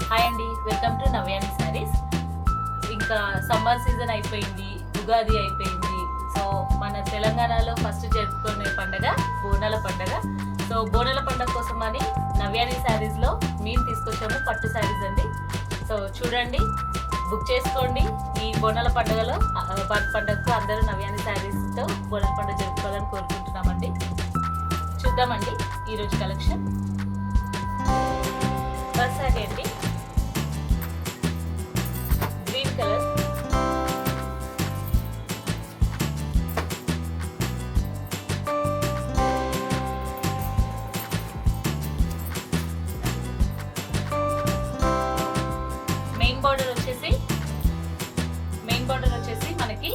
Hi అండి, welcome to నవ్యాని saris. ఇంకా summer season అయిపోయింది, ఉగాది అయిపోయింది. సో మన తెలంగాణలో ఫస్ట్ జరుపుకునే పండుగ బోనాల పండుగ. సో బోనాల పండుగ కోసం అని నవ్యాని శారీస్లో మేము తీసుకొచ్చాము పట్టు శారీస్ అండి. సో చూడండి, బుక్ చేసుకోండి. ఈ బోనాల పండుగలో పండుగకు అందరూ నవ్యాని శారీస్తో బోనాల పండుగ జరుపుకోవాలని కోరుకుంటున్నామండి. చూద్దామండి ఈరోజు కలెక్షన్. ఫస్ట్ శారీ అండి, గ్రీన్ కలర్. మెయిన్ బార్డర్ వచ్చేసి మనకి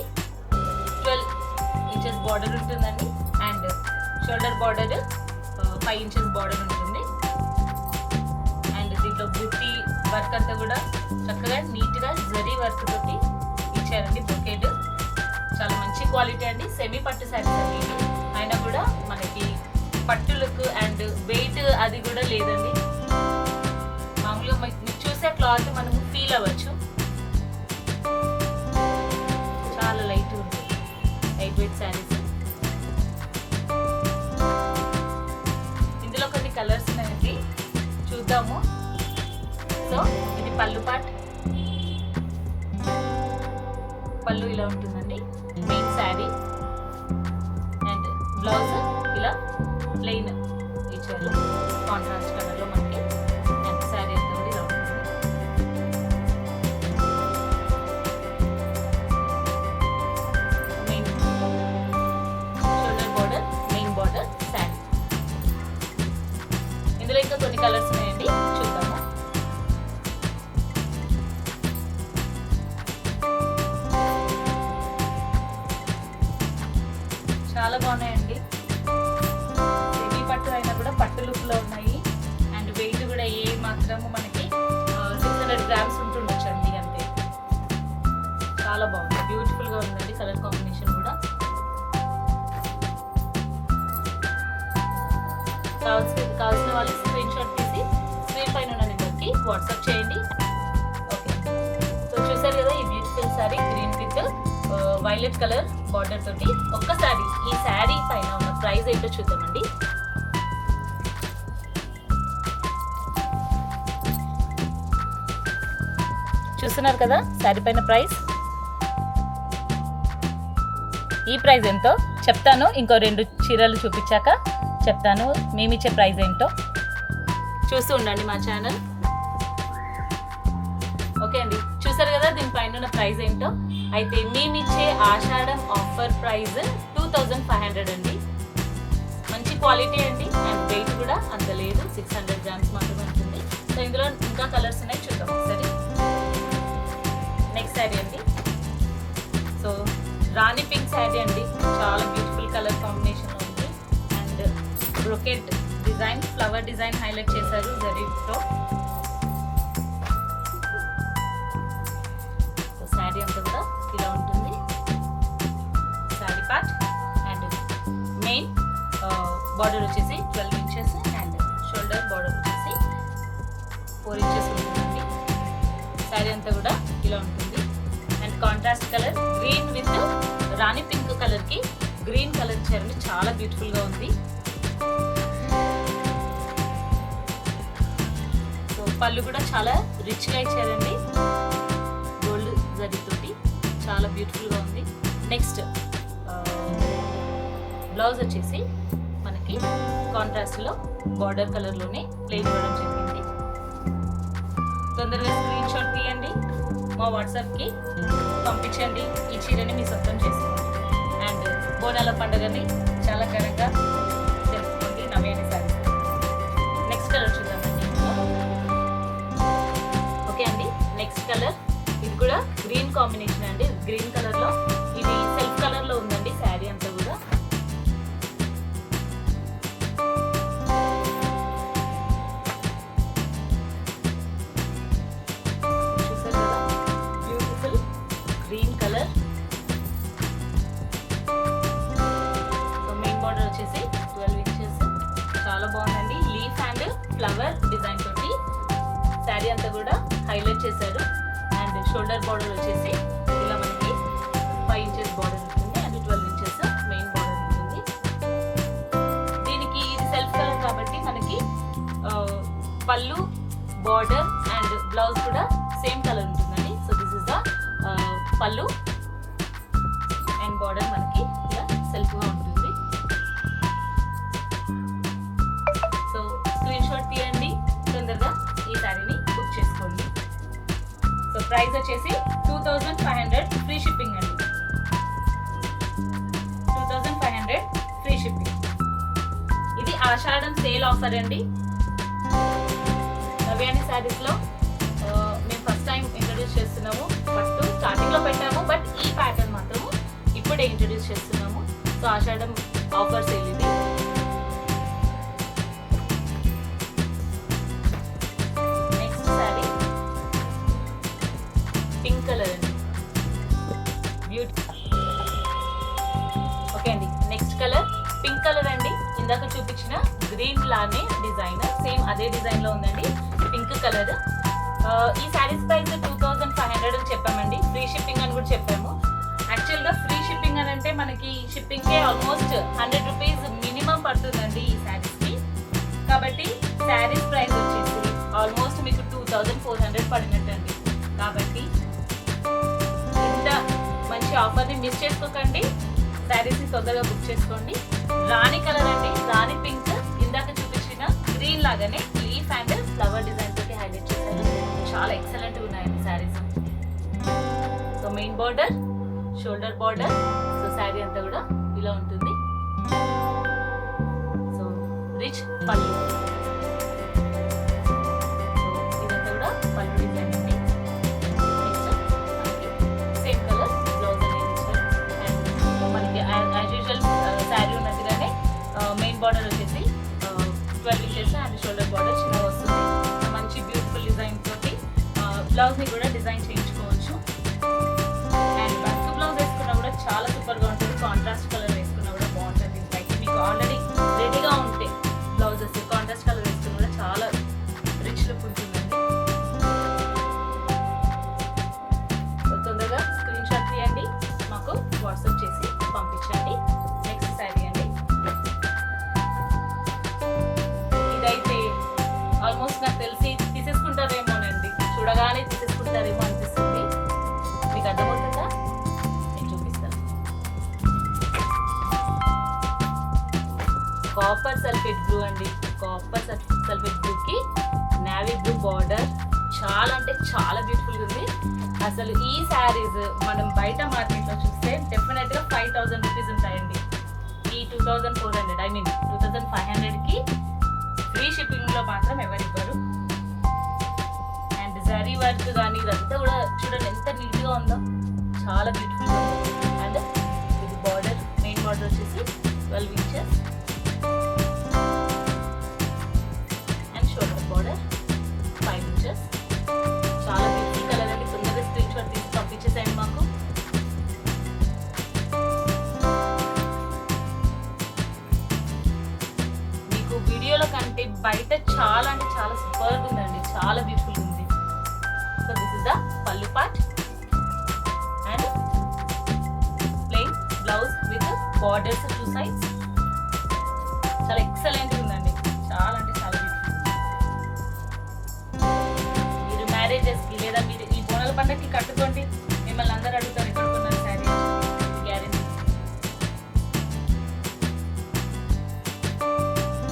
12 ఇంచెస్ బార్డర్ ఉంటుందండి. And shoulder border 5 inches border ఉంటుంది. అండ్ దీంట్లో బుట్టి వర్క్ అంతా కూడా చక్కగా నీట్గా జరీ వర్క్ తోటి ఇచ్చారండి. బ్రొకేడ్ చాలా మంచి క్వాలిటీ అండి. సెమీ పట్టు శారీస్ అండి ఇది. అయినా కూడా మనకి పట్టు లుక్ అండ్ వెయిట్ అది కూడా లేదండి. మామూలుగా మీకు చూసే క్లాత్ మనము ఫీల్ అవ్వచ్చు. చాలా లైట్ ఉంటుంది, లైట్ వెయిట్ శారీస్. ఇందులో కొన్ని కలర్స్ ఉన్నాయండి, చూద్దాము. సో ఇది పళ్ళు పార్ట్. పళ్ళు ఇలా ఉంటుందండి, మెయిన్ శారీ. అండ్ బ్లౌజ్ ఇలా ప్లెయిన్ ఇచ్చారు, కాంట్రాస్ట్ కలర్లో మనకి. అండ్ శారీ అంతా కూడా ఇలా ఉంటుంది. Main shoulder border, main border, sari. ఇందులో ఇంకా కొన్ని కలర్స్ ఉన్నాయండి, చూద్దాము. చాలా బాగున్నాయండి. సెమీ పట్టు అయినా కూడా పట్టు లుక్లో ఉన్నాయి. అండ్ వెయిట్ కూడా ఏ మాత్రము మనకి 600 గ్రామ్స్ ఉంటుండొచ్చండి, అంతే. చాలా బాగుంది, బ్యూటిఫుల్గా ఉందండి కలర్ కాంబినేషన్ కూడా. కావాల్సిన వాళ్ళు స్క్రీన్ షాట్ తీసి స్క్రీన్ పైన ఉన్న నెంబర్కి వాట్సాప్ చేయండి. ఓకే, సో చూసారు కదా ఈ beautiful sari green with violet colour border తోటి. ఒక్కసారి ఈ శారీ పైన ఉన్న ప్రైస్ ఏంటో చూద్దామండి. చూస్తున్నారు కదా శారీ పైన ప్రైస్. ఈ ప్రైస్ ఎంతో చెప్తాను, ఇంకో 2 చీరలు చూపించాక చెప్తాను మేమిచ్చే ప్రైస్ ఏంటో. చూస్తూ ఉండండి మా ఛానల్. ఓకే అండి, చూసారు కదా దీనిపైన ఉన్న ప్రైస్ ఏంటో. అయితే మేమిచ్చే ఆషాఢం ఆఫర్ ప్రైస్ 2500 అండి. మంచి క్వాలిటీ అండి. అండ్ వెయిట్ కూడా అంత లేదు, 600 గ్రామ్స్ మాత్రమే ఉంటుంది. సో ఇందులో ఇంకా కలర్స్ ఉన్నాయి, చూద్దాం ఒకసారి. నెక్స్ట్ శారీ అండి, సో రాణి పింక్ శారీ అండి. చాలా బ్యూటిఫుల్ కలర్ కాంబినేషన్లో ఉంది. And brocade design, flower design highlight చేశారు జరీతో. శారీ అంతా కూడా ఇలా ఉంటుంది, sari part. And main border వచ్చేసి 12 ఇంచెస్. అండ్ షోల్డర్ బార్డర్ వచ్చేసి 4 ఇంచెస్ ఉంటుందండి. శారీ అంతా కూడా ఇలా ఉంటుంది. And contrast colour green with Rani pink కలర్కి గ్రీన్ కలర్ ఇచ్చారండి, చాలా బ్యూటిఫుల్గా ఉంది. సో పళ్ళు కూడా చాలా రిచ్గా ఇచ్చారండి, గోల్డ్ జరీతోటి. చాలా బ్యూటిఫుల్గా ఉంది. నెక్స్ట్ బ్లౌజ్ వచ్చేసి మనకి కాంట్రాస్ట్లో బార్డర్ కలర్లోనే ప్లెయిన్ ఇవ్వడం జరిగింది. తొందరగా స్క్రీన్ షాట్ తీయండి, మా వాట్సాప్కి పంపించండి. ఈ చీరని మీ సొంతం చేసుకోండి. అండ్ బోనాల పండుగని చాలా ఘనంగా జరుపుకోండి నవ్యాని శారీ. నెక్స్ట్ కలర్ చూద్దామండి. ఓకే అండి, నెక్స్ట్ కలర్ ఇది కూడా గ్రీన్ కాంబినేషన్ అండి. గ్రీన్ కలర్లో ఇది సెల్ఫ్ కలర్లో ఉందండి శారీ అంతా కూడా. చూసారు కదా beautiful green colour. So main border వచ్చేసి 12 ఇంచెస్. చాలా బాగుందండి. లీఫ్ అండ్ ఫ్లవర్ డిజైన్ తోటి శారీ అంతా కూడా హైలైట్ చేశారు. అండ్ షోల్డర్ బార్డర్ వచ్చేసి ఇలా మనకి 5 ఇంచెస్ బార్డర్ ఉంటుంది అండ్ 12 ఇంచెస్ మెయిన్ బార్డర్ ఉంటుంది. దీనికి ఇది సెల్ఫ్ కలర్ కాబట్టి మనకి పళ్ళు, బార్డర్ అండ్ బ్లౌజ్ కూడా సేమ్ కలర్ ఉంటుందండి. సో దిస్ ఇస్ ద పళ్ళు అండ్ బార్డర్ మనకి ఇలా సెల్ఫ్గా ఉంటుంది. సో స్క్రీన్ షాట్ తీయండి, తొందరగా ఈ శారీని బుక్ చేసుకోండి. సో ప్రైస్ వచ్చేసి 2500 ఫ్రీ షిప్పింగ్ అండి. 2500 ఫ్రీ షిప్పింగ్. ఇది ఆషాఢం సేల్ ఆఫర్ అండి. కళ్యాణి శారీస్లో మేము ఫస్ట్ టైం ఇంట్రడ్యూస్ చేస్తున్నాము. ఫస్ట్ స్టార్టింగ్లో పెట్టాము, బట్ ఈ ప్యాటర్న్ మాత్రము ఇప్పుడే ఇంట్రడ్యూస్ చేస్తున్నాము. సో ఆషాఢం ఆఫర్ సేల్ ఇది. నెక్స్ట్ శారీ పింక్ కలర్ అండి, బ్యూటీ. ఓకే అండి, నెక్స్ట్ కలర్ పింక్ కలర్ అండి. ఇందాక చూపించిన గ్రీన్ లానే డిజైన్, సేమ్ అదే డిజైన్ లో ఉందండి. Pink colour. ఈ శారీస్ ప్రైస్ 2500 అని చెప్పామండి. ఫ్రీ షిప్పింగ్ అని కూడా చెప్పాము. యాక్చువల్గా ఫ్రీ షిప్పింగ్ అని అంటే మనకి షిప్పింగ్కే ఆల్మోస్ట్ 100 రూపీస్ మినిమం పడుతుందండి ఈ శారీస్కి. కాబట్టి శారీస్ ప్రైస్ వచ్చేసి ఆల్మోస్ట్ మీకు 2400 పడినట్టండి. కాబట్టి ఇంత మంచి ఆఫర్ని మిస్ చేసుకోకండి. శారీస్ని తొందరగా బుక్ చేసుకోండి. రాణి కలర్ అండి, రాణి పింక్. ఇందాక చూపించిన గ్రీన్ లాగానే లీఫ్ అండ్ ఫ్లవర్ డిజైన్ తోటి హైలైట్ చేశారు. చాలా ఎక్సలెంట్ ఉన్నాయండి saris. So main border, shoulder border. So sari అంతా కూడా ఇలా ఉంటుంది. సో రిచ్ పళ్ళు. సో ఇదంతా కూడా పళ్ళు డిజైన్ అండి. సేమ్ కలర్ బ్లౌజ్ అనేది ఇచ్చారు. అండ్ మనకి యాజ్ యూజువల్ శారీ ఉన్నట్టుగానే మెయిన్ బార్డర్ వచ్చేసి 12 ఇంచెస్ అండ్ షోల్డర్ బార్డర్ చిన్నగా వస్తుంది. మంచి బ్యూటిఫుల్ డిజైన్ తోటి బ్లౌజ్ని కూడా డిజైన్ చేయించుకోవచ్చు. అండ్ వర్క్ బ్లౌజ్ వేసుకున్నా కూడా చాలా సూపర్గా ఉంటుంది. కాంట్రాస్ట్ కలర్ వేసుకున్నా కూడా బాగుంటుంది. లైక్ మీకు ఆల్రెడీ రెడీగా ఉంటే బ్లౌజెస్ కాంట్రాస్ట్ కలర్ వేసుకున్నా కూడా చాలా రిచ్ లుక్ ఉంటుందండి. తొందరగా స్క్రీన్ షాట్ తీయండి, మాకు వాట్సాప్ చేసి పంపించండి. నెక్స్ట్ శారీ అండి. ఇదైతే ఆల్మోస్ట్ నాకు తెలిసి తీసేసుకుంటారేమోనండి. చూడగానే తీసేసుకుంటారేమో అనిపిస్తుంది. మీకు అర్థమవుతుందా? నేను చూపిస్తాను. కాపర్ సల్ఫేట్ బ్లూ అండి. కాపర్ సల్ఫేట్ బ్లూకి నావీ బ్లూ బార్డర్. చాలా అంటే చాలా బ్యూటిఫుల్గా ఉంది. అసలు ఈ శారీస్ మనం బయట మార్కెట్లో చూస్తే డెఫినెట్గా 5000 రూపీస్ ఉంటాయండి. ఈ 2400 ఐ మీన్ 2500కి ఫ్రీ షిప్పింగ్లో మాత్రం ఎవరు ఇవ్వరు. అండ్ జరీ వర్క్ కానీ ఇదంతా కూడా చూడండి ఎంత నీట్గా ఉందో, చాలా బ్యూటిఫుల్గా ఉంది. అండ్ ఇది బార్డర్, మెయిన్ బార్డర్ వచ్చేసి 12 inches and shoulder border 5 inches. చాలా బ్యూటిఫుల్ కలర్ అండి. తొందరగా స్క్రీన్ షాట్ తీసి పంపించేసాయండి మాకు. మీకు వీడియోలో కంటే బయట చాలా అంటే చాలా సూపర్గా ఉందండి. చాలా బ్యూటిఫుల్ ఉంది. సో దిస్ ఇస్ ద పల్లు part and plain blouse with borders 2 sides. చాలా ఎక్సలెంట్ ఉందండి. చాలా అంటే చాలా బ్యూటిఫుల్. మీరు మ్యారేజెస్కి లేదా మీరు ఈ బోనాల పండుగకి కట్టుకోండి. మిమ్మల్ని అందరూ అడుగుతారు ఎక్కడ కొన్నారు శారీ, గ్యారెంటీ.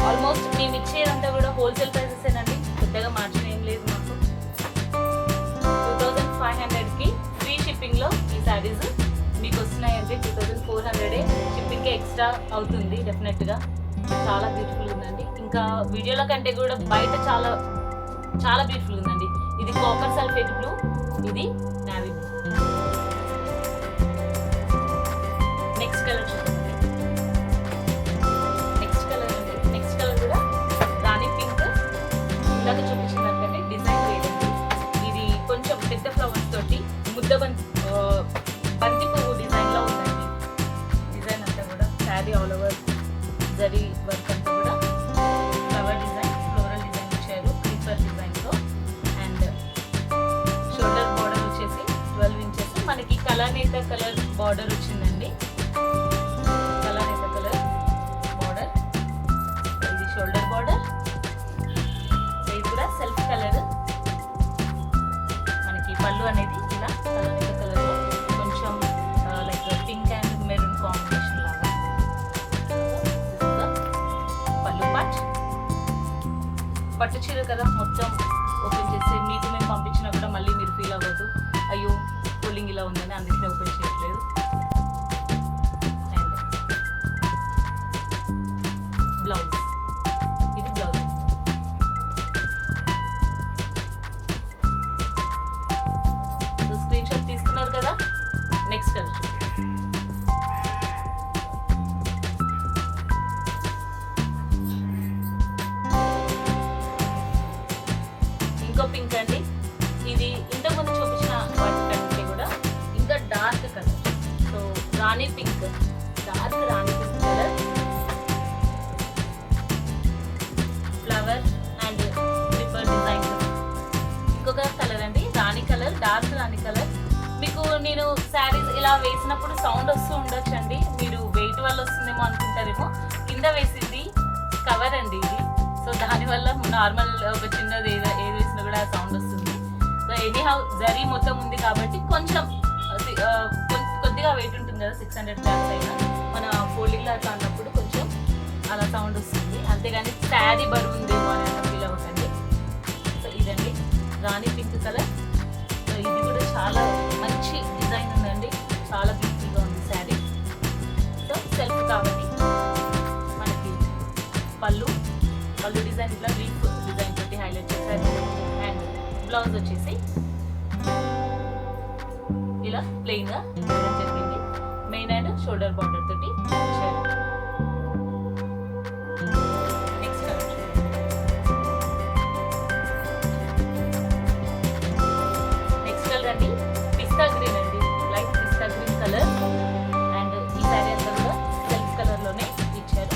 ఆల్మోస్ట్ మేము ఇచ్చేదంతా కూడా హోల్సేల్ ప్రైసెసేనండి. పెద్దగా మార్జిన్ ఏం లేదు మాకు. 2500కి ఫ్రీ షిప్పింగ్లో ఈ శారీస్ మీకు వస్తున్నాయండి. 2400 షిప్పింగ్కి ఎక్స్ట్రా అవుతుంది డెఫినెట్గా. చాలా బ్యూటిఫుల్ ఉందండి. ఇంకా వీడియోలో కంటే కూడా బయట చాలా చాలా బ్యూటిఫుల్ ఉందండి. ఇది కాపర్ సల్ఫేట్ బ్లూ, ఇది నావీ బ్లూ. నెక్స్ట్ కలర్ చూడండి. నెక్స్ట్ కలర్ అండి. నెక్స్ట్ కలర్ కూడా రాణి పింక్. ఇందాక చూపించినట్టు డిజైన్ వేయండి. ఇది కొంచెం పెద్ద ఫ్లవర్స్ తోటి ముద్ద బంతి పువ్వు డిజైన్లో ఉందండి. డిజైన్ అంతా కూడా sari all over zari work అంతా కూడా ఫ్లవర్ డిజైన్, ఫ్లోరల్ డిజైన్ ఇచ్చారు క్రీపర్ డిజైన్తో. అండ్ కలర్ బార్డర్ వచ్చిందండి. కలనేత కలర్ బార్డర్. ఇది షోల్డర్ బార్డర్. ఇది కూడా సెల్ఫ్ కలర్. మనకి పళ్ళు అనేది ఇలా కలనేత కలర్ లో కొంచెం like pink and maroon combination లాగా. పళ్ళు పార్ట్. పట్టు చీర కదా, మొత్తం ఓపెన్ చేస్తే మీకు మేము పంపించినా కూడా మళ్ళీ మీరు ఫీల్ అవ్వద్దు, అయ్యో ఫోల్డింగ్ ఇలా ఉందని, అందుకనే ఓపెన్ చేయట్లేదు. And blouse. ఇది బ్లౌజ్. స్క్రీన్ షాట్ తీసుకున్నారు కదా. నెక్స్ట్ కలర్ ఇంకో పింక్ అండి. ఇది ఇంతకుముందు చూపించిన వాటికంటే కూడా ఇంకా dark colour. So Rani pink, dark Rani pink colour. Flower and clipper design. ఇంకొక కలర్ అండి, రాణి కలర్, డార్క్ రాణి కలర్. మీకు నేను శారీస్ ఇలా వేసినప్పుడు సౌండ్ వస్తూ ఉండొచ్చండి, మీరు వెయిట్ వల్ల వస్తుందేమో అనుకుంటారేమో. కింద వేసింది కవర్ అండి ఇది. సో దానివల్ల నార్మల్ ఒక చిన్నది ఏది వేసినా కూడా సౌండ్ వస్తుంది. సో ఎనీహౌ జరీ మొత్తం ఉంది కాబట్టి కొంచెం కొద్దిగా వెయిట్ ఉంటుంది కదా, 600 గ్రామ్స్ అయినా మన ఫోల్డింగ్లో అట్లా అన్నప్పుడు కొంచెం అలా సౌండ్ వస్తుంది. అంతేగాని శారీ బరువు ఉందేమో అని ఫీల్ అవ్వకండి. సో ఇదండి రాణి పింక్ కలర్. సో ఇది కూడా చాలా మంచి డిజైన్ ఉందండి, చాలా బ్యూటిఫుల్గా ఉంది శారీ. సో సెల్ఫ్ కాబట్టి మనకి పళ్ళు డిజైన్ ఇట్లా లీఫ్ డిజైన్ తోటి హైలైట్ చేశారు. అండ్ బ్లౌజ్ వచ్చేసి ఇలా ప్లెయిన్ గా జరిగింది. మెయిన్ అండ్ షోల్డర్ బార్డర్ తోటి ఇచ్చారు. నెక్స్ట్ కలర్ అండి, పిస్తా గ్రీన్ అండి, light pista green colour. And ఈ శారీ అంతా కూడా సెల్ఫ్ కలర్ లోనే ఇచ్చారు.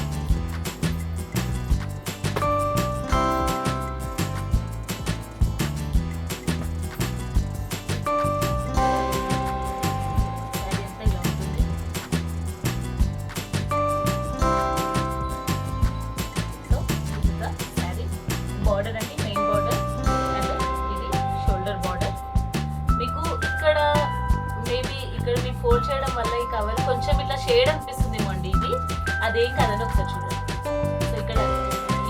బార్డర్ అండి, మెయిన్ బార్డర్. అండ్ ఇది షోల్డర్ బార్డర్. మీకు ఇక్కడ మేబీ ఇక్కడ మీరు ఫోల్డ్ చేయడం వల్ల ఈ కవర్ కొంచెం ఇట్లా షేడ్ అనిపిస్తుందేమో అండి. ఇది అదేం కదండి, ఒకసారి చూడండి. సో ఇక్కడ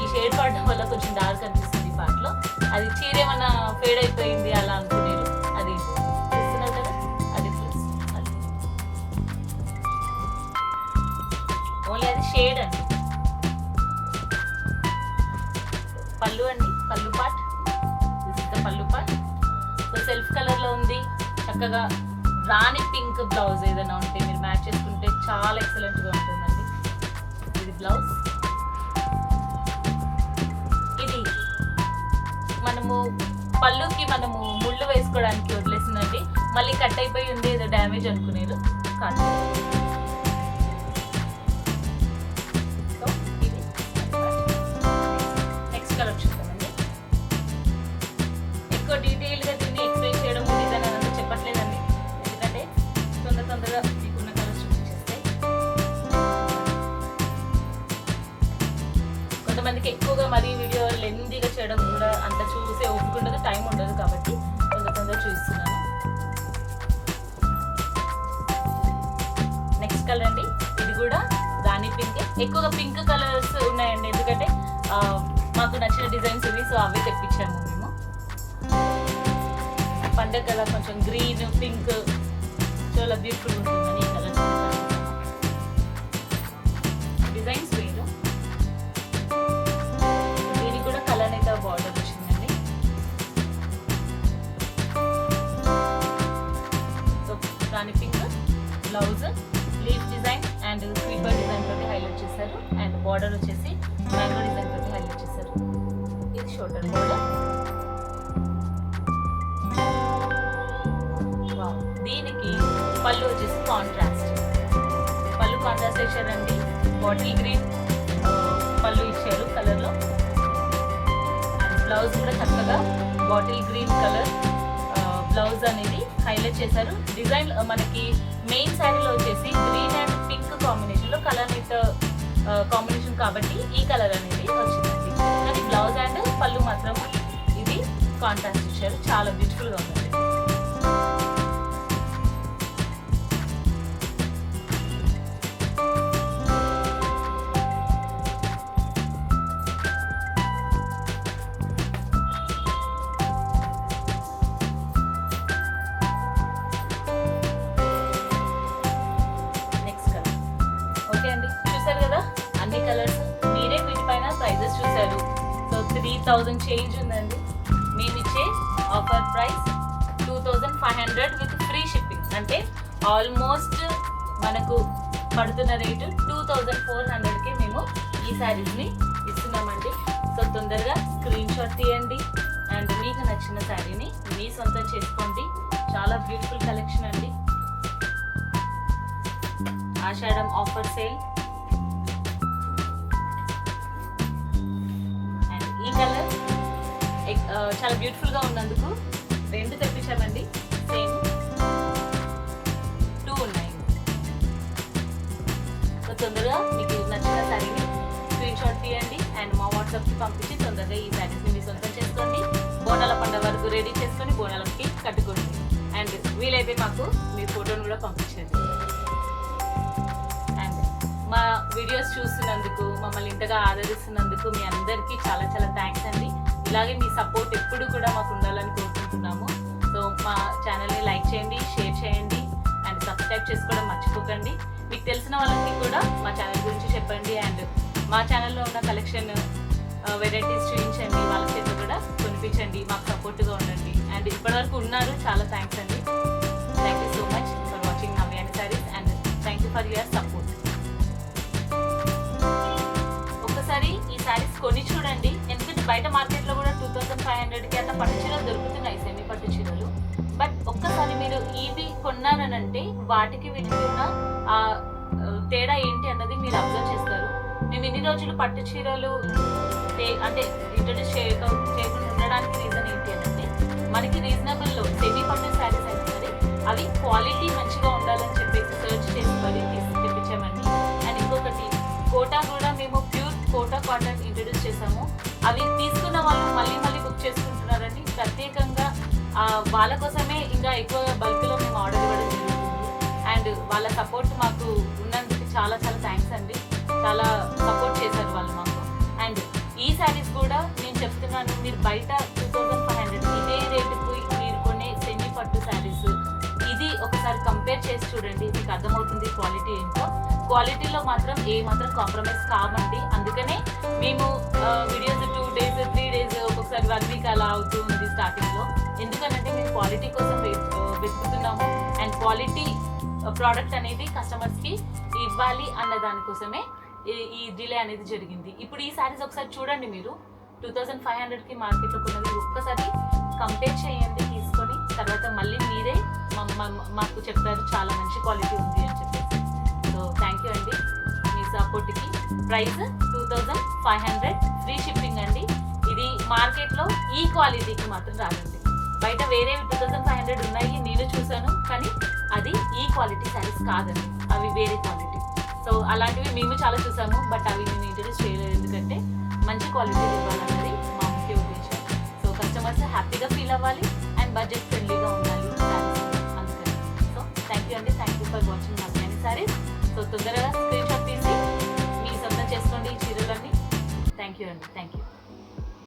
ఈ షేడ్ పడడం వల్ల కొంచెం డార్క్ అనిపిస్తుంది ఈ పార్ట్లో. అది చీర ఏమన్నా ఫేడ్ అయిపోయింది అలా అనుకునేరు, అది చూస్తున్నారు కదా, అది ప్లస్ అది ఓన్లీ అది షేడ్ అండి. పళ్ళు అండి, పళ్ళు పార్ట్. దిస్ ఇస్ ద పళ్ళు పార్ట్. సో సెల్ఫ్ కలర్ లో ఉంది. చక్కగా రాణి పింక్ బ్లౌజ్ ఏదైనా ఉంటే మీరు మ్యాచ్ చేసుకుంటే చాలా ఎక్సలెంట్ గా ఉంటుందండి. ఇది బ్లౌజ్. ఇది మనము పళ్ళుకి మనము ముళ్ళు వేసుకోవడానికి వదిలేసిందండి, మళ్ళీ కట్ అయిపోయి ఉంది ఏదో డ్యామేజ్ అనుకునేది కాదు. డీటెయిల్గా దీన్ని ఎక్స్ప్లెయిన్ చేయడం డిజైన్ అదంతా చెప్పట్లేదండి, ఎందుకంటే తొందరగా మీకున్న కలర్స్ చూపించేస్తే. కొంతమందికి ఎక్కువగా మరీ వీడియో లెందీగా చేయడం కూడా అంత చూసే ఓపిక ఉండదు, టైం ఉండదు, కాబట్టి తొందరగా చూపిస్తున్నాను. నెక్స్ట్ కలర్ అండి, ఇది కూడా రాణి పింక్. ఎక్కువగా పింక్ కలర్స్ ఉన్నాయండి, ఎందుకంటే మాకు నచ్చిన డిజైన్స్ ఇవి, సో అవే తెప్పించాము మేము. పండగ కదా, కొంచెం గ్రీన్ పింక్ చాలా బ్యూటిఫుల్ ఉంటుందని ఈ కలర్స్ డిజైన్స్ వేరు. దీనికి కూడా కలర్ అయితే బార్డర్ వచ్చిందండి. So Rani pink blouse, leaf design and creeper design తోటి హైలైట్ చేశారు. అండ్ బార్డర్ వచ్చేసి మ్యాంగో డిజైన్ తోటి హైలైట్ చేశారు. ఇది షోల్డర్ బార్డర్. దీనికి పళ్ళు వచ్చేసి కాంట్రాస్ట్. పళ్ళు కాంట్రాస్ట్ ఇచ్చారండి, బాటిల్ గ్రీన్ పళ్ళు ఇచ్చారు కలర్లో. అండ్ బ్లౌజ్ కూడా చక్కగా బాటిల్ గ్రీన్ కలర్ బ్లౌజ్ అనేది హైలైట్ హైలైట్ చేశారు. డిజైన్ మనకి మెయిన్ శారీలో వచ్చేసి గ్రీన్ అండ్ పింక్ కాంబినేషన్లో కలర్ నెట్ కాంబినేషన్ కాబట్టి ఈ కలర్ అనేది వచ్చిందండి. కానీ బ్లౌజ్ అండ్ పళ్ళు మాత్రం ఇది కాంట్రాస్ట్ ఇచ్చారు, చాలా బ్యూటిఫుల్గా ఉందండి. మీరే వీటిపైన ప్రైజెస్ చూసారు. సో 3000 చేంజ్ ఉందండి. మేము ఇచ్చే offer price 2500 with free shipping. అంటే ఆల్మోస్ట్ మనకు పడుతున్న రేటు 2400కి మేము ఈ శారీస్ని ఇస్తున్నామండి. సో తొందరగా స్క్రీన్ షాట్ తీయండి అండ్ మీకు నచ్చిన శారీని మీ సొంతం చేసుకోండి. చాలా బ్యూటిఫుల్ కలెక్షన్ అండి. ఆషాఢం ఆఫర్ సేల్. ఈ కలర్ చాలా బ్యూటిఫుల్గా ఉన్నందుకు 2 తెప్పించామండి. సేమ్ 2 ఉన్నాయి. సో తొందరగా మీకు నచ్చిన శారీని స్క్రీన్ షాట్ తీయండి అండ్ మా వాట్సాప్కి పంపించి తొందరగా ఈ శారీస్ని మీ సొంతం చేసుకోండి. బోనాల పండుగ వరకు రెడీ చేసుకొని బోనాలకి కట్టుకోండి అండ్ వీలైతే మాకు మీ ఫోటోను కూడా పంపించండి. మా వీడియోస్ చూస్తున్నందుకు, మమ్మల్ని ఇంతగా ఆదరిస్తున్నందుకు మీ అందరికీ చాలా చాలా థ్యాంక్స్ అండి. ఇలాగే మీ సపోర్ట్ ఎప్పుడు కూడా మాకు ఉండాలని కోరుకుంటున్నాము. సో మా ఛానల్ని లైక్ చేయండి, షేర్ చేయండి అండ్ సబ్స్క్రైబ్ చేసుకోవడం మర్చిపోకండి. మీకు తెలిసిన వాళ్ళకి కూడా మా ఛానల్ గురించి చెప్పండి అండ్ మా ఛానల్లో ఉన్న కలెక్షన్ వెరైటీస్ చూపించండి, వాళ్ళ చేత కూడా కొనిపించండి. మాకు సపోర్ట్గా ఉండండి అండ్ ఇప్పటివరకు ఉన్నారు, చాలా థ్యాంక్స్ అండి. Thank you so much for watching Navyani Sarees and thank you for your support. ఈ శారీస్ కొని చూడండి, ఎందుకంటే బయట మార్కెట్లో కూడా 2500కి అట్లా పట్టు చీరలు దొరుకుతున్నాయి, సెమీ పట్టు చీరలు. బట్ ఒక్కసారి మీరు ఇవి కొన్నారనంటే వాటికి వీటికి ఉన్న తేడా ఏంటి అన్నది మీరు అబ్జర్వ్ చేస్తారు. మేము ఇన్ని రోజులు పట్టు చీరలు అంటే ఇంట్రడ్యూస్ చేయకుండా ఉండడానికి రీజన్ ఏంటి అంటే మనకి రీజనబుల్లో సెమీ పట్టు శారీస్ అయితే సరే అవి క్వాలిటీ మంచిగా ఉండాలని చెప్పేసి సర్చ్ చేసి మరి తెప్పించామండి. అండ్ ఇంకొకటి కోటా కూడా మేము ప్యూర్ కోటా కాటన్ ఇంట్రడ్యూస్ చేసాము. అవి తీసుకున్న వాళ్ళు మళ్ళీ మళ్ళీ బుక్ చేసుకుంటున్నారని ప్రత్యేకంగా వాళ్ళ కోసమే ఇంకా ఎక్కువ బల్క్లో మేము ఆర్డర్ ఇవ్వడం జరుగుతుంది. అండ్ వాళ్ళ సపోర్ట్ మాకు ఉన్నందుకు చాలా చాలా థ్యాంక్స్ అండి. చాలా సపోర్ట్ చేశారు వాళ్ళు మాకు. అండ్ ఈ శారీస్ కూడా నేను చెప్తున్నాను, మీరు బయట 2500 ఇదే రేటుకు మీరు కొనే సెమీ పట్టు శారీస్ ఇది ఒకసారి కంపేర్ చేసి చూడండి, మీకు అర్థమవుతుంది క్వాలిటీ ఏంటో. క్వాలిటీలో మాత్రం ఏ మాత్రం కాంప్రమైజ్ కావండి. అందుకనే మేము వీడియోస్ 2 days 3 days ఒక్కొక్కసారి 1 week అలా అవుతుంది స్టార్టింగ్లో. ఎందుకంటే మేము క్వాలిటీ కోసం వెతుకుతున్నాము అండ్ క్వాలిటీ ప్రోడక్ట్ అనేది కస్టమర్స్కి ఇవ్వాలి అన్న దానికోసమే ఈ డిలే అనేది జరిగింది. ఇప్పుడు ఈ శారీస్ ఒకసారి చూడండి, మీరు 2500కి మార్కెట్లో కొన్నది ఒక్కసారి కంపేర్ చేయండి తీసుకొని, తర్వాత మళ్ళీ మీరే మాకు చెప్తారు చాలా మంచి క్వాలిటీ ఉంది అని చెప్పేసి. సో థ్యాంక్ యూ అండి మీ సపోర్ట్కి. ప్రైస్ 2500 ఫ్రీ షిప్పింగ్ అండి. ఇది మార్కెట్లో ఈ క్వాలిటీకి మాత్రం రాదండి. బయట వేరే 2500 ఉన్నాయి, నేను చూసాను, కానీ అది ఈ క్వాలిటీ శారీస్ కాదండి, అవి వేరే క్వాలిటీ. సో అలాంటివి మేము చాలా చూసాము, బట్ అవి మేము ఇంట్రడ్యూస్ చేయలేదు, ఎందుకంటే మంచి క్వాలిటీ ఇవ్వాలన్నది మా ముఖ్య ఉద్దేశం. సో కస్టమర్స్ హ్యాపీగా ఫీల్ అవ్వాలి అండ్ బడ్జెట్ ఫ్రెండ్లీగా ఉండాలి శారీస్, అందుకని. సో థ్యాంక్ యూ అండి, thank you for watching Navyani Sarees. So తొందరగా స్క్రీన్ షాట్ తీసి మీ సొంతం చేసుకోండి ఈ చీరలన్నీ. థ్యాంక్ యూ అండి, థ్యాంక్ యూ.